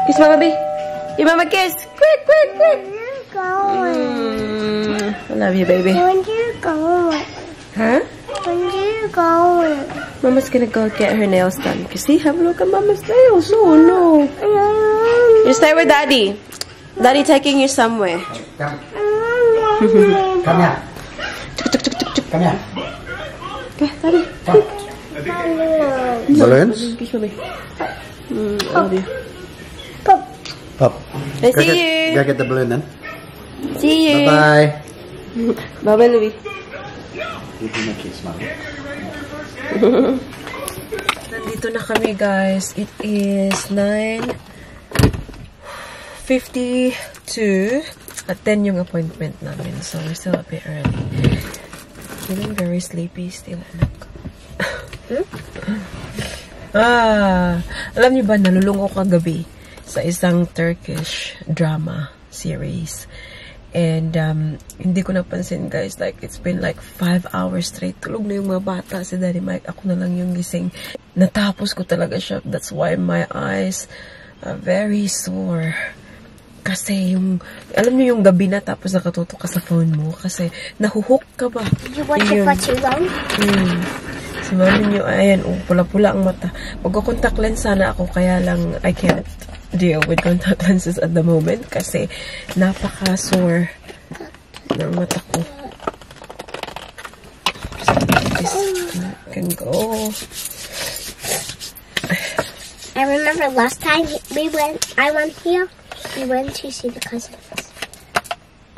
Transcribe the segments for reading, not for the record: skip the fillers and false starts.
Kiss Mama B. Give Mama a kiss. Quick, quick, quick. I love you, baby. When do you go? Huh? When do you go? Mama's gonna go get her nails done. You see, have a look at Mama's nails. Oh no. You stay with Daddy. Daddy taking you somewhere. Come. Come here. Come here. Okay, Daddy. Come. Balloons? Kiss Mama. I love you. Pop. I see you. Go get the balloon then. See you. Bye-bye. Bye-bye, Louie. Give him a kiss, Mom. Nandito na kami, guys. It is 9:52. At 10 yung appointment namin. So, we're still a bit early. Feeling very sleepy still, anak. Alam niyo ba, nalulungo kagabi sa isang Turkish drama series. And, hindi ko napansin, guys. Like, it's been like 5 hours straight. Tulog na yung mga bata. Si Daddy Mike, ako na lang yung gising. Natapos ko talaga siya. That's why my eyes are very sore. Kasi yung, alam niyo yung gabi na tapos nakatutok ka sa phone mo. Kasi, nahuhook ka ba? Did you watch it for too long? Si mami niyo, ayan, pula-pula ang mata. Magko-contact lens sana ako, kaya lang, I can't deal with contact lenses at the moment kasi napaka-sore ng mata ko. This can go. I remember last time I went here, we went to see the cousins.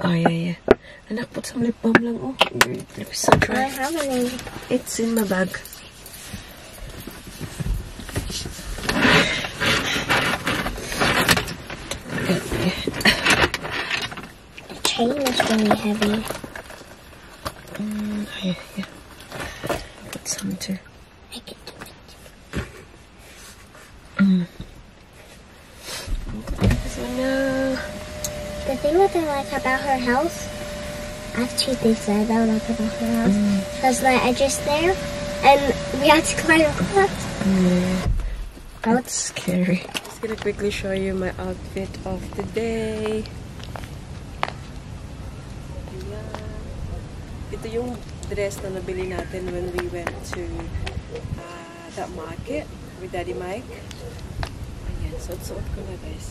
Oh, yeah. Anak, put some lip balm lang. Oh, your lip is so dry. I have an It's in my bag. The chain is really heavy. Yeah. Put some too. I can do it. So now, The thing that I like about her house, I have two things that I don't like about her house. Because like I just there, and we had to climb up. yeah, that's scary. Just gonna quickly show you my outfit of the day. Ito yung dress na nabili natin when we went to that market with Daddy Mike. Ayan, suot-suot ko na, guys.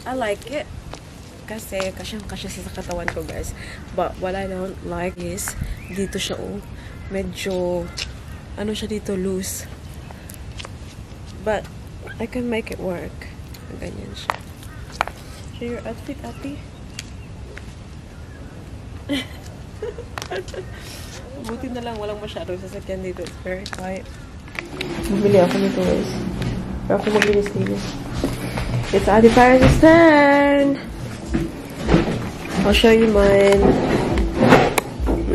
I like it. Kasi, kasyang-kasya sa katawan ko, guys. But, what I don't like is, dito siya, medyo, ano siya dito, loose. But, I can make it work. Ganyan siya. Show your outfit, ate. Buti na lang, walang masyadong sasakyan dito. It's very quiet. Bumili ako nito, guys. Pero ako maglinis-linis. It's Ate Paris' turn! I'll show you mine.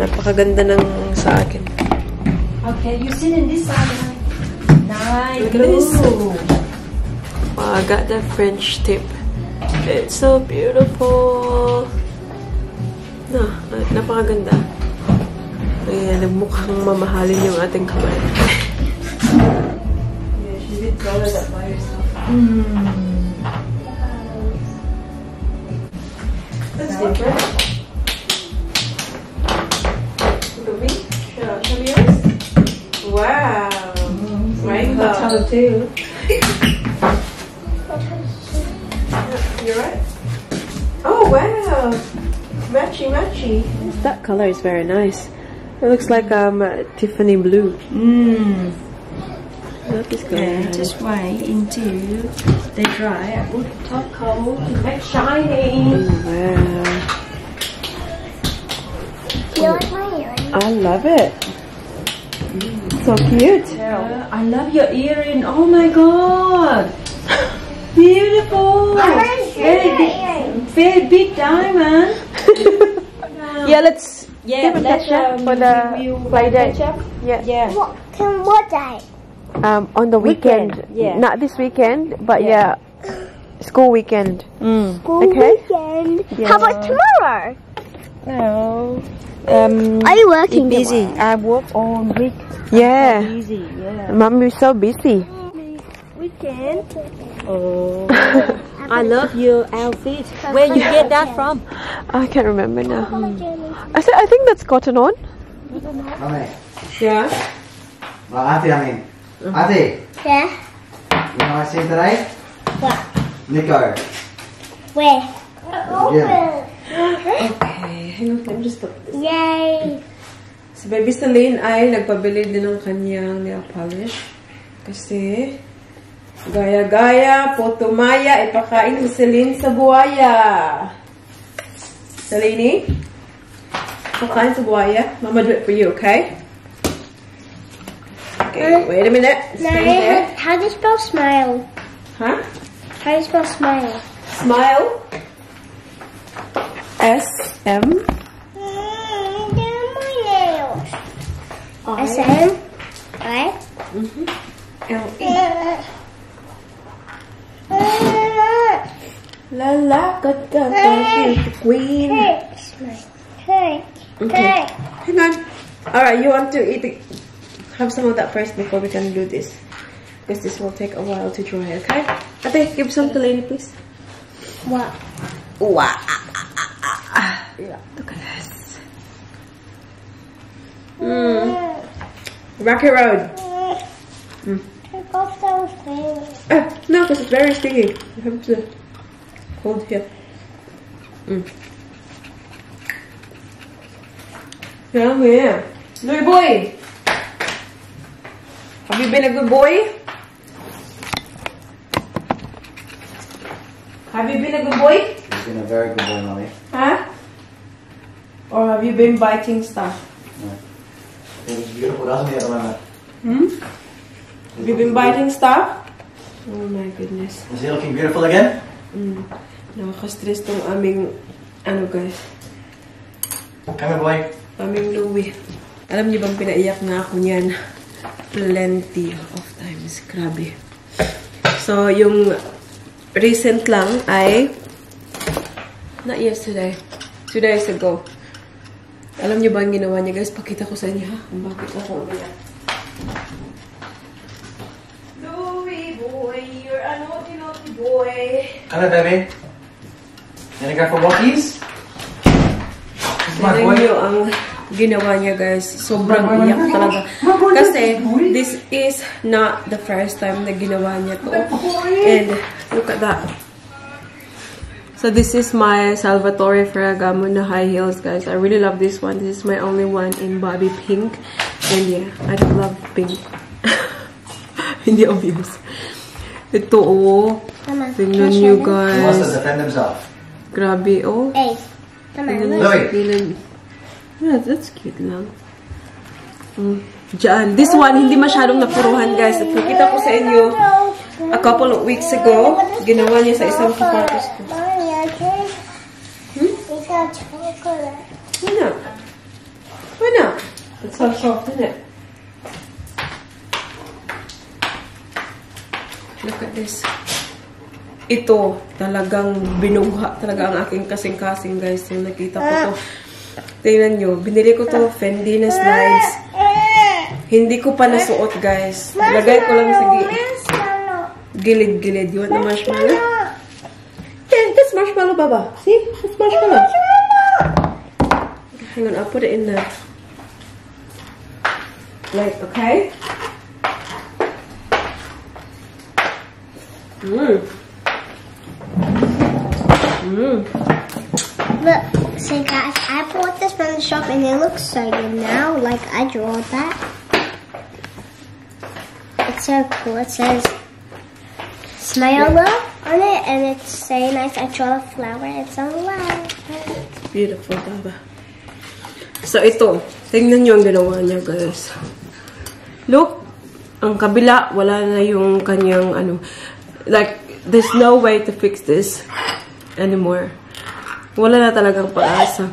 Napakaganda ng sa akin. Okay, you sit in this side. Nice. Look at this. Oh, I got the French tip. It's so beautiful. No, napakaganda. Ayan, nagmukhang mamahalin yung ating kamay. Yeah, she did color that by herself. That's different. Look at me. Show me yours. Wow. Rainbow. Color too. You're right. Oh, wow. Matchy, matchy. That color is very nice. It looks like Tiffany blue. That is good. And just wait until they dry. I put top coat to make shiny. Wow. Do you like my earring? I love it. So cute. I love your earring. Oh my god. Beautiful. Very big diamond. Yeah, let's Yeah, give a let's picture for the flight day. Yeah. What day? On the weekend. yeah. Not this weekend, but yeah, school weekend. School Okay. weekend. Yeah. How about tomorrow? No. Are you working Busy. tomorrow? I work all week. Yeah. Busy. Yeah. Mom, you're so busy. Weekend. Oh. I love your outfit. Where you get that from? I can't remember now. I think that's Cotton On. Mami. Yeah. Ate, I mean. Ate, Yeah? you know what I say today? What? Nico. Where? Yeah. Okay, hang on. Let me just put this. Yay! Si Baby Celine ay nagpabili din ng kanyang nail polish. Kasi, gaya-gaya, potumaya, ipakain ni Celine sa buhaya. Celine? Pakain sa buhaya. Mama do it for you, okay? Okay, wait a minute. Stay there. How do you spell smile? Huh? How do you spell smile? Smile. S-M. They're my nails. S-M? Right? L-E. La got queen. Smile. Hey. Okay. Hang on. Alright, you want to eat it? Have some of that first before we can do this. Because this will take a while to dry, okay? Ate, give some to Lady, please. What? Wow. Yeah, look at this. Rocky Road. Take off those things. No, because it's very sticky. You have to hold here. Yeah. Louis boy. Have you been a good boy? Have you been a good boy? He's been a very good boy, Mommy. Huh? Or have you been biting stuff? No. It was beautiful, doesn't it, Amanda? Have you been biting stuff? Oh my goodness. Is he looking beautiful again? Nakaka-stress tong aming, guys. Come here, boy. Aming Louie. Alam niyo bang pinaiyak na ako niyan? Plenty of times. Grabe. So, yung recent lang ay not yesterday. 2 days ago. Alam niyo ba ang ginawa niya, guys? Pakita ko sa inyo, ha? Kung bakit ako umiyak. Louie boy, you're a naughty boy. Come here, baby. You gonna go for walkies? Tignan niyo ang ginawa niya, guys. Sobrang iyak talaga. Kasi, this is not the first time na ginawa niya to. And, look at that. So, this is my Salvatore Ferragamo na high heels, guys. I really love this one. This is my only one in Bobby Pink. And yeah, I don't love pink. Hindi obvious. Ito, oh. Tingnan niyo, He wants to guys. defend himself. Grabe, oh. Hey. Come on. Louie. Yeah, that's cute lang. Diyan. This one, hindi masyadong napuruhan, guys. At nakita ko sa inyo, a couple of weeks ago, ginawa niya sa isang sapatos ko. Mommy, I can. It's got chocolate. Why not? Why not? It's so soft, isn't it? Look at this. Ito, talagang binungha talaga ang aking kasing-kasing, guys. Yung nakita ko to. Tingnan nyo, binili ko to Fendi na slides. Hindi ko pa nasuot, guys. Lagay ko lang sa gilid-gilid. You want the marshmallow? Yeah, that's marshmallow, Baba. See? That's marshmallow. Hang on, I'll put it in the plate, okay? Look, see guys, I bought this from the shop and it looks so good now. Like I drew that. It's so cool. It says smile on it and it's so nice. I draw a flower and some love. Beautiful, Baba. So, ito. Tingnan nyo ang ginawa niya, guys. Look, ang kabila, wala na yung kanyang, like, there's no way to fix this anymore. Wala na talagang pag-asa.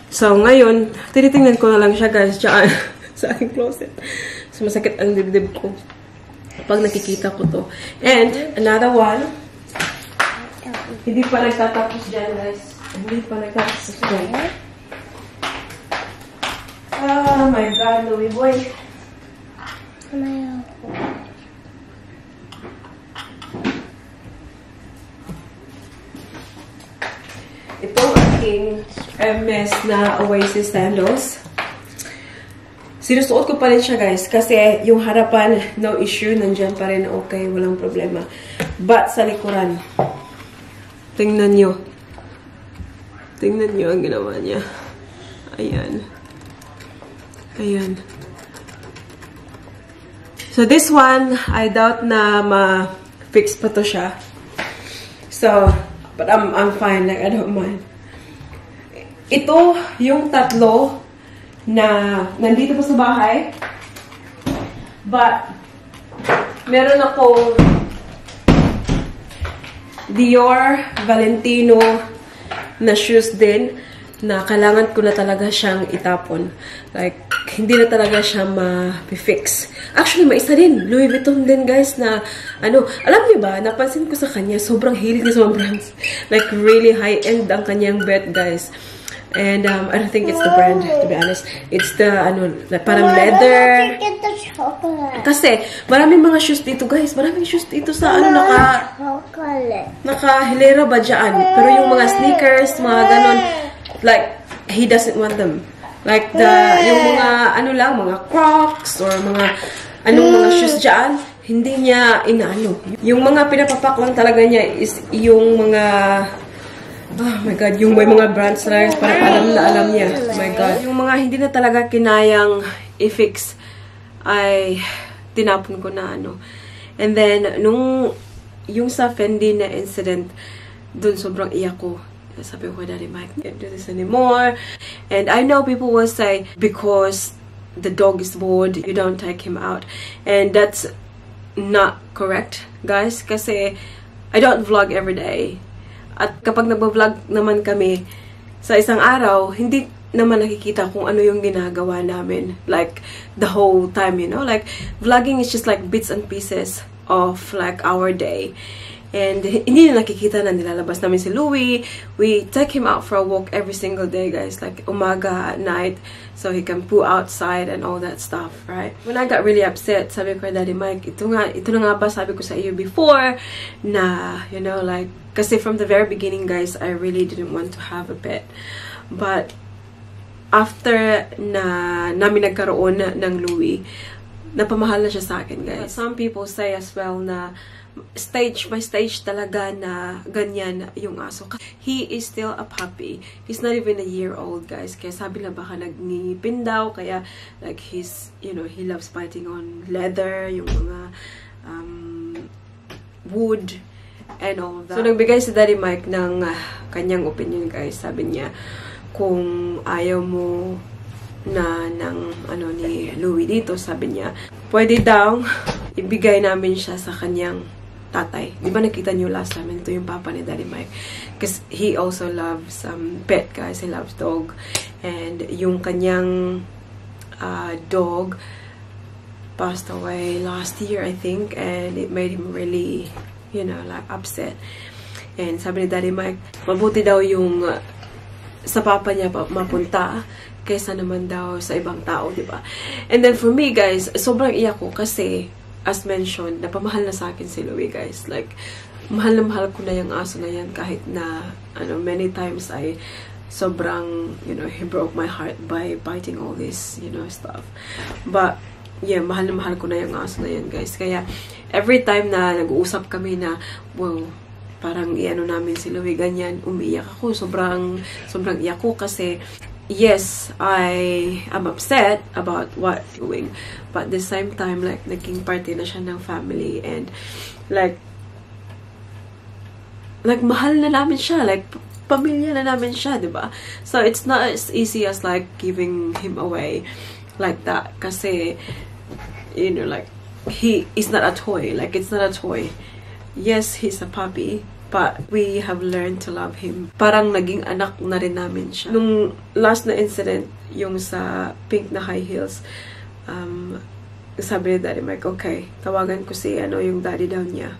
So, ngayon, tinitingnan ko na lang siya, guys, dyan sa aking closet. So, masakit ang dibdib ko pag nakikita ko to. And, another one, hindi pa nagtatapos dyan, guys. Hindi pa nagtatapos dyan. Oh my God, Louie boy. aking Hermes na Oasis sandals. Sinusuot ko pa rin siya, guys. Kasi yung harapan, no issue. Nandiyan pa rin, okay. Walang problema. But sa likuran, tingnan nyo. Tingnan nyo ang ginawa niya. Ayan. Ayan. So, this one, I doubt na ma-fix pa to siya. So, but I'm fine. Like, I don't mind. Ito, yung tatlo na nandito pa sa bahay. But, meron akong Dior Valentino na shoes din na kailangan ko na talaga siyang itapon. Like, hindi na talaga siya ma-fix. Actually, may isa din. Louis Vuitton din, guys, na ano, alam niyo ba, napansin ko sa kanya, sobrang hilig niya sa mga brands. Like, really high-end ang kanyang bet, guys. And I don't think it's the brand, to be honest. It's the, ano, parang leather. Get the chocolate. Kasi, maraming mga shoes dito, guys. Maraming shoes dito sa, ano, naka-hilera ba dyan? Pero yung mga sneakers, mga ganon, like, he doesn't want them. Like, yung mga, ano lang, mga Crocs, or mga, anong mga shoes dyan, hindi niya inaano. Yung mga pinapapak lang talaga niya is yung mga, oh my God, yung may mga brands na parang alam niya. Oh my God. Yung mga hindi na talaga kinayang i-fix ay tinapon ko na ano. And then, yung sa Fendi na incident, dun sobrang iyak ko. Sabi ko, Daddy Mike, can't do this anymore. And I know people will say, because the dog is bored, you don't take him out. And that's not correct, guys. Kasi I don't vlog every day. At kapag nagbo-vlog naman kami sa isang araw, hindi naman nakikita kung ano yung ginagawa namin. Like, the whole time, you know? Like, vlogging is just like bits and pieces of like our day. And hindi na nakikita na nilalabas namin si Louie. We take him out for a walk every single day, guys. Like, umaga, at night. So, he can poo outside and all that stuff, right? When I got really upset, sabi ko, Daddy Mike, ito na nga ba sabi ko sa iyo before na, you know, like, kasi from the very beginning, guys, I really didn't want to have a pet. But, after namin nagkaroon ng Louie, napamahal na siya sa akin, guys. But some people say as well na stage by stage talaga na ganyan yung aso. He is still a puppy. He's not even a year old, guys. Kaya sabi lang baka nagngipin daw. Kaya, like, he's, you know, he loves biting on leather, yung mga wood, and all that. So, nagbigay si Daddy Mike ng kanyang opinion, guys. Sabi niya, kung ayaw mo na ng ano ni Louie dito, sabi niya, pwede daw ibigay namin siya sa kanyang tatay. Di ba nakita niyo last time? Ito yung papa ni Daddy Mike. Because he also loves pet, guys. He loves dog. And yung kanyang dog passed away last year, I think. And it made him really, you know, like, upset. And sabi ni Daddy Mike, mabuti daw yung sa papa niya mapunta kaysa naman daw sa ibang tao, di ba? And then for me, guys, sobrang iyak ko kasi, as mentioned, napamahal na sa akin si Louie, guys. Like, mahal na mahal ko na yung aso na yan kahit na, ano, many times ay sobrang, you know, he broke my heart by biting all this, you know, stuff. But, yeah, mahal na mahal ko na yung aso na yan, guys. Kaya, every time na nag-uusap kami na, well, parang iano namin si Louie, ganyan, umiiyak ako. Sobrang iyak ko kasi, yes, I am upset about what doing, but at the same time, like, naging party na siya ng family, and like mahal na namin siya, like, pamilya na namin siya, diba? So, it's not as easy as, like, giving him away like that, kasi, you know, like, he is not a toy, like, it's not a toy. Yes, he's a puppy, but we have learned to love him. Parang naging anak na rin namin siya. Nung last na incident, yung sa pink na high heels, sabi ni Daddy Mike, okay, tawagan ko si yung daddy daw niya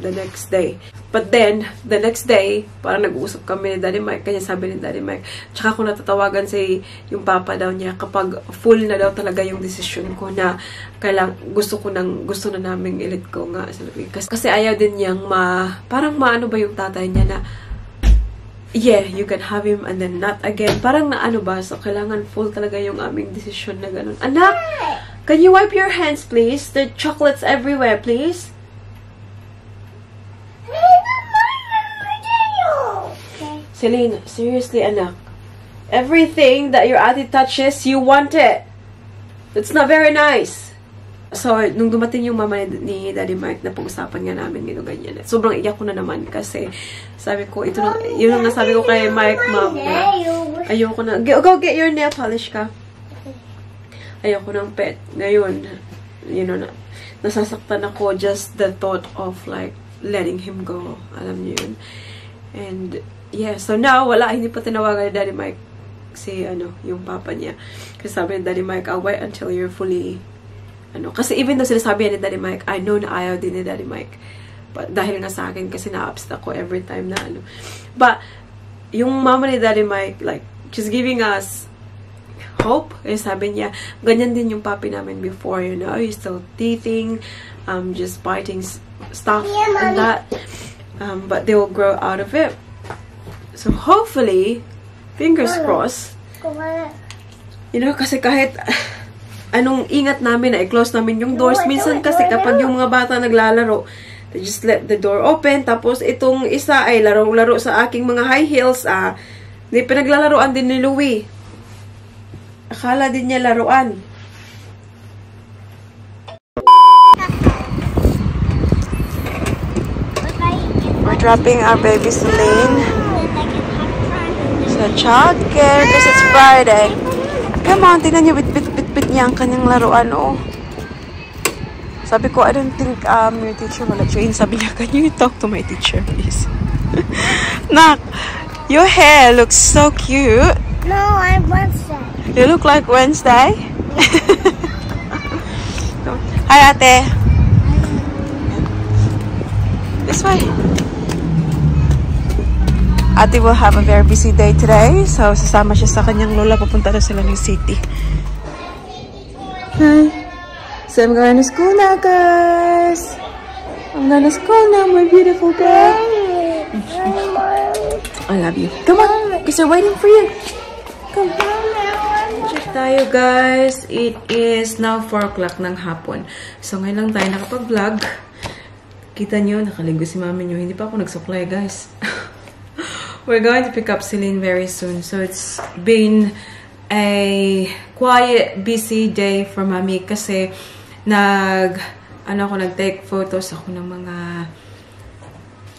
the next day. But then, the next day, parang nag-uusap kami ni Daddy Mike, kanya sabi ni Daddy Mike, tsaka ko natatawagan si yung papa daw niya kapag full na daw talaga yung decision ko na gusto na naming i-let go nga. Kasi ayaw din niyang parang maano ba yung tatay niya na yeah, you can have him and then not again. Parang na ano ba, so kailangan full talaga yung aming decision na ganun. Anak, can you wipe your hands, please? There are chocolates everywhere, please. Okay. Celine, seriously, anak. Everything that your ate touches, you want it. That's not very nice. So, nung dumating yung mama ni Daddy Mike, na pag-usapan nga namin gano'n ganyan. Sobrang iyak ko na naman kasi sabi ko, ito na, yun ang nasabi ko kay Mike, ma'am, ayoko na. Go get your nail polish ka. Ayoko ng pet. Ngayon, you know, nasasaktan ako just the thought of like letting him go. Alam niyo yun. And, yeah, so now, hindi pa tinawagan ni Daddy Mike si, yung papa niya. Kasi sabi ni Daddy Mike, I'll wait until you're fully, kasi even though sinasabi ni Daddy Mike, I know na ayaw din ni Daddy Mike. But, dahil nga sa akin, kasi na-upset ako every time na, But, yung mama ni Daddy Mike, like, she's giving us hope. Eh, sabi niya, ganyan din yung papi namin before, he's still teething, just biting stuff and that. But they will grow out of it. So, hopefully, fingers crossed, kasi kahit anong ingat namin na i-close namin yung doors. Minsan kasi kapag yung mga bata naglalaro, they just let the door open. Tapos itong isa ay larong-laro sa aking mga high heels. Di pinaglalaroan din ni Louie. Akala din niya laruan. We're dropping our baby Celine sa childcare because it's Friday. Come on, tingnan niyo, bit niya ang kanyang laruan, oh. Sabi ko, I don't think your teacher will let you in. Sabi niya, can you talk to my teacher, please? Nak, your hair looks so cute. No, I'm Wednesday. You look like Wednesday? Hi, ate. This way. Ate will have a very busy day today. So, sasama siya sa kanyang lola. Papunta na sila ng city. Hi. So, I'm going to school now, guys. I'm going to school now, my beautiful girl. I love you. Come on, because they're waiting for you. Come. Check tayo, guys. It is now 4 o'clock ng hapon. So, ngayon lang tayo nakapag-vlog. Kita nyo, nakaligo si mami nyo. Hindi pa ako nagsuklay, guys. We're going to pick up Celine very soon. So, it's been a quiet, busy day for mami kasi nag-take photos ako ng mga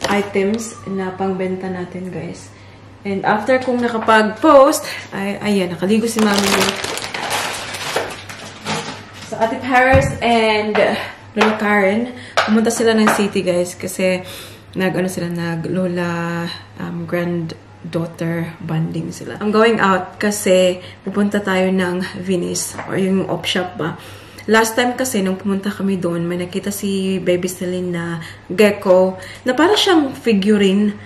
items na pangbenta natin, guys. And after kong nakapag-post, ayan, nakaligo si mami sa Ate Paris and Lola Karen. Pumunta sila ng city, guys, kasi nag-lola granddaughter bonding sila. I'm going out kasi pupunta tayo ng Venice or yung op shop ba. Last time kasi nung pumunta kami doon, may nakita si Baby Celine na gecko na para siyang figurine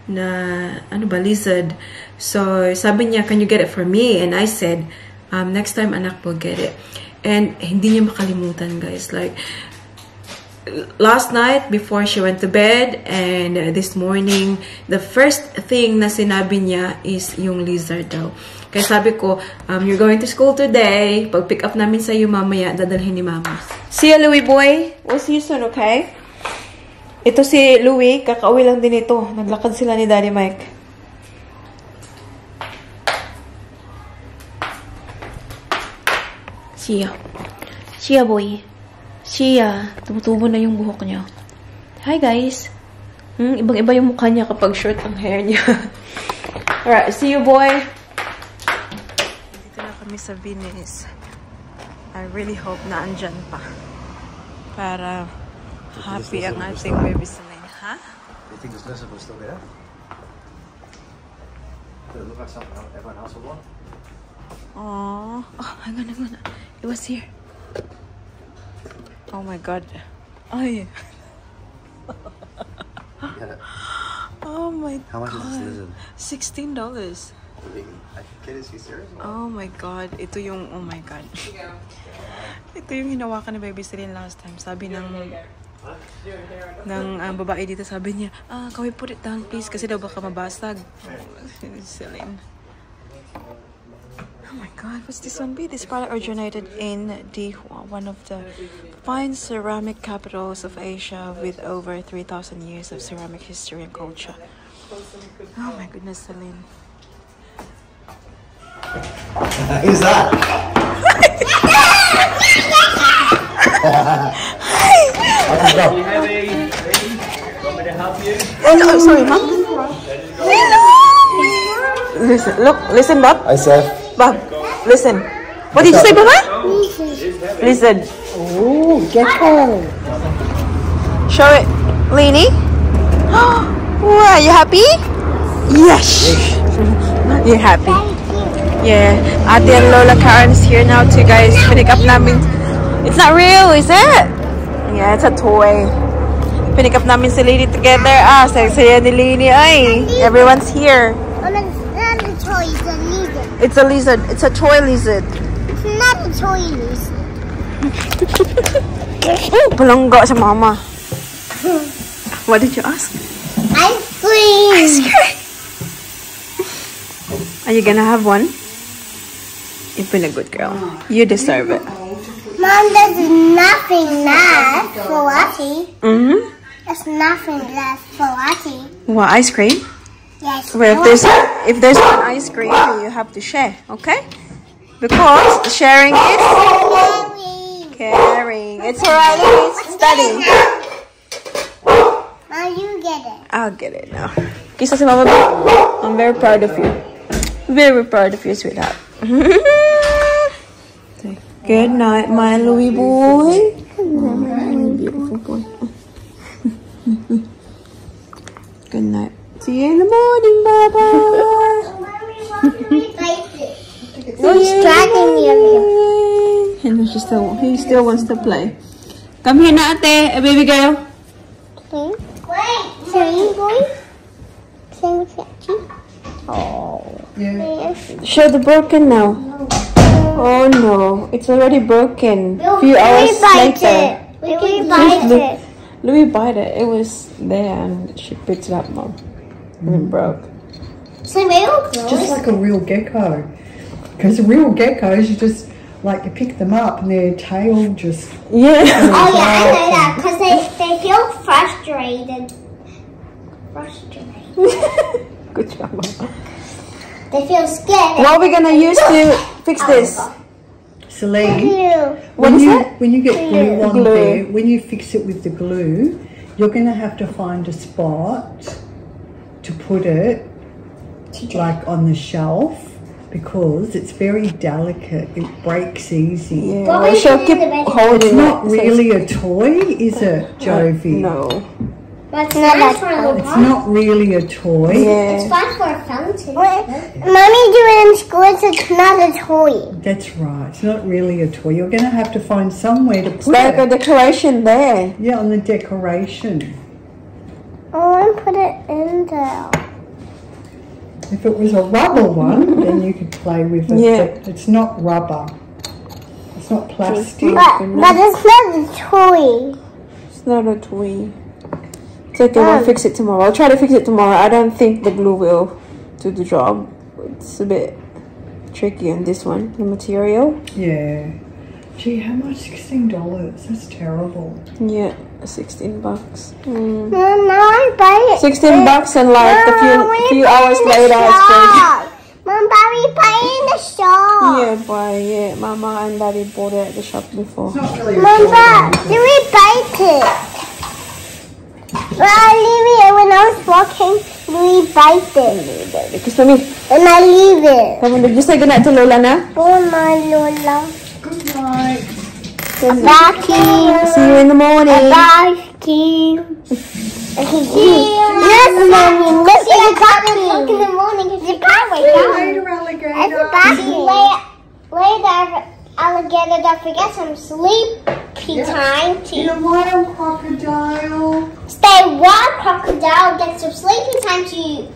na lizard. So sabi niya, can you get it for me? And I said, next time anak will get it. And hindi niya makalimutan, guys. Like, last night, before she went to bed, and this morning, the first thing na sinabi niya is yung lizard daw. Kaya sabi ko, you're going to school today. Pag pick up namin sa iyo mamaya, dadalhin ni mama. See you, Louie boy. We'll see you soon, okay? Ito si Louie, kakauwi lang din ito. Naglakad sila ni Daddy Mike. Siya. Siya, boy. Siya, tumutubo na yung buhok niya. Hi, guys. Ibang-iba yung mukha niya kapag short ang hair niya. Alright, see you, boy. Dito na kami sa Venice. I really hope na andyan pa. Para happy ang ating baby Celine. Ha? Do you think this lizard was still there? Did it look like something everyone else would want? Aww. Oh, hang on. It was here. Oh my god. Ay. Oh my god. How much is this lizard? $16. Kid, is he serious? Oh my god. Ito yung, oh my god. Ito yung hinawakan ni Baby Celine last time. Sabi ng ng babae dito, sabi niya, can we put it down please? Kasi daw baka mabasag. Celine. Oh my god, what's this one be? This product originated in Dihua, one of the fine ceramic capitals of Asia with over 3,000 years of ceramic history and culture. Oh my goodness, Celine. Who's that? Oh, sorry, Mom. Hello! Listen, look, listen, Bob. Hi, Seth. Bob, listen. What did you say, Baba? Listen. Oh, gecko. Show it, Lainey. Wow, you happy? Yes. You're happy. Yeah. Ate and Lola Karen's here now too, guys. Pick up namin. It's not real, is it? Yeah, it's a toy. Pick up namin si Lainey together. Saya ni Lainey. Ay, everyone's here. Oh, it's not a toy, it's a lizard. It's a lizard. It's a toy lizard. It's not a toy lizard. Oh, palangga sa mama. What did you ask? Ice cream. Ice cream. Are you gonna have one? You've been a good girl. You deserve it. Mom, there's nothing left for Lottie. Mm-hmm. There's nothing left for Lottie. What, ice cream? Yes. Well, if there's one ice cream, you have to share, okay? Because sharing is caring. It's alright, it's studying. Mom, you get it. I'll get it now. Kisa si Mama B, I'm very proud of you. Very proud of you, sweetheart. Good night, my Louie boy. Beautiful boy. Good night. See you in the morning, Baba. Who's dragging me up here? And he still wants to play. Come here, na ate, a baby girl. Wait. Sing, boy. Sing with Sachi. Oh. Yeah. Show the broken now. Oh no, it's already broken. Few hours later. We bite it. Louis bite it. It was there and she picked it up, Mom. And it broke. So real girl. Just like a real gecko. Because real geckos, you just, like, you pick them up and their tail just... Yeah. Oh yeah, I know that. Because they feel frustrated. Good job, Mom. They feel scared. What are we gonna use to fix this? Celine, What is it? when you get glue on Glue. there, when you fix it with the glue, you're going to have to find a spot to put it, like on the shelf, because it's very delicate. It breaks easy. Yeah. What Well, we she'll do keep in the bedroom. holding It's not it. really a toy, is it, Jovi? No. But it's nice for a It's not really a toy. It's Yeah. fun for a fountain. Mommy do it in school. It's not a toy. That's right. It's not really a toy. You're going to have to find somewhere to It's put like a it. decoration there. Yeah, on the decoration. I want to put it in there. If it was a rubber one, then you could play with it. Yeah. But it's not rubber. It's not plastic. But it's not a toy. It's not a toy. It's okay, we'll fix it tomorrow. I'll try to fix it tomorrow. I don't think the glue will do the job. It's a bit tricky on this one, the material. Yeah. Gee, how much? $16. That's terrible. Yeah, $16. No, I buy it. $16 and like a few hours later it's broken. Mom, Bobby, buy it in the shop. Yeah, boy, yeah. Mama and Daddy bought it at the shop before. It's not really a Mom, toy. did we bite it? Well, Olivia, when I was walking, we bite it. Kiss me. And I leave it. Come on, did you say goodnight to Lola na? Oh, my Lola. Good night. Bye, See you in the morning. Bye, Kim. Yes, Mommy. Look at the puppy. Look in the morning. It's a puppy. Later, alligator. It's a puppy. Later, alligator, don't forget some sleepy time. In a wild crocodile. Stay warm, crocodile. Get some sleepy time to sleep.